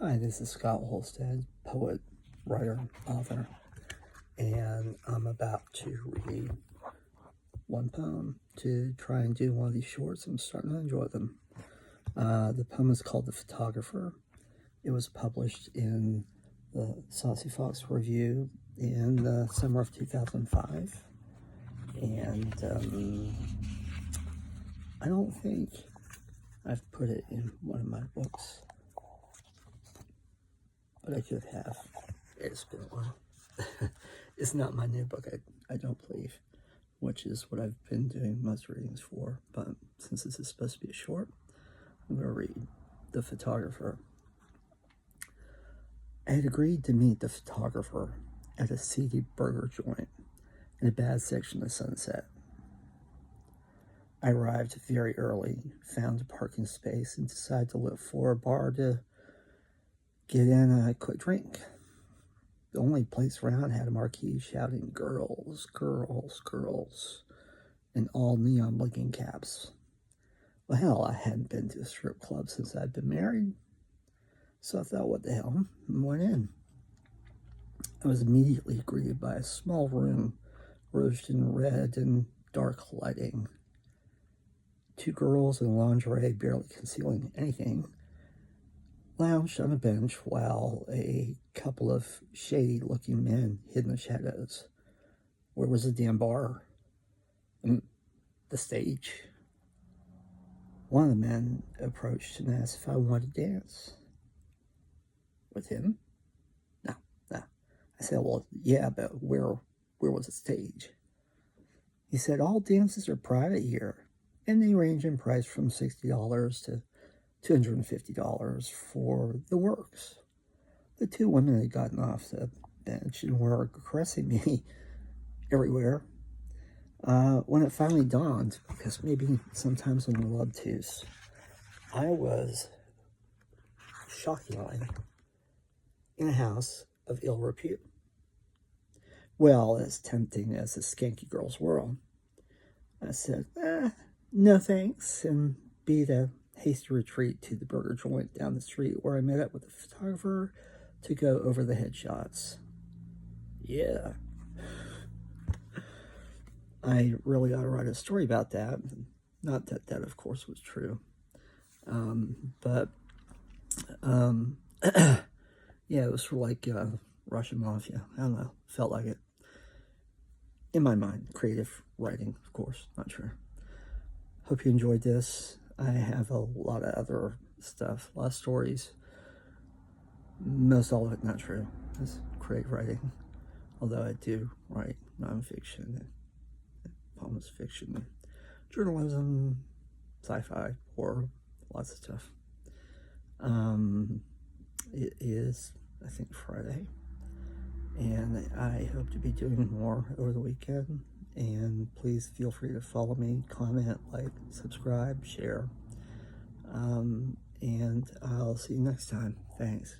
Hi, this is Scott Holstad, poet, writer, author, and I'm about to read one poem to try and do one of these shorts. I'm starting to enjoy them. The poem is called The Photographer. It was published in the Saucy Fox Review in the summer of 2005, and I don't think I've put it in one of my books, but I could have. It's been a while. It's not my new book, I don't believe, which is what I've been doing most readings for. But since this is supposed to be a short, I'm going to read The Photographer. I had agreed to meet the photographer at a seedy burger joint in a bad section of Sunset. I arrived very early, found a parking space, and decided to look for a bar to get in a quick drink. The only place around had a marquee shouting, "Girls, girls, girls," in all neon blinking caps. Well, hell, I hadn't been to a strip club since I'd been married, so I thought, what the hell, and went in. I was immediately greeted by a small room, rouged in red and dark lighting. Two girls in lingerie, barely concealing anything, lounged on a bench while a couple of shady-looking men hid in the shadows. Where was the damn bar? The stage. One of the men approached and asked if I wanted to dance. With him? No. I said, well, yeah, but where was the stage? He said, all dances are private here, and they range in price from $60 to $250 for the works. The two women had gotten off the bench and were caressing me everywhere. When it finally dawned, because maybe sometimes when we're obtuse, I was shockingly in a house of ill repute. Well, as tempting as the skanky girls were, I said, no thanks, and beat a hasty retreat to the burger joint down the street, where I met up with the photographer to go over the headshots. Yeah. I really ought to write a story about that. Not that that, of course, was true. But yeah, it was for like Russian mafia. I don't know. Felt like it. In my mind, creative writing, of course, not true. Hope you enjoyed this. I have a lot of other stuff, a lot of stories. Most all of it not true. It's creative writing. Although I do write nonfiction and poems, fiction, journalism, sci-fi, horror, lots of stuff. It is, I think, Friday, and I hope to be doing more over the weekend. And please feel free to follow me, comment, like, subscribe, share. And I'll see you next time. Thanks.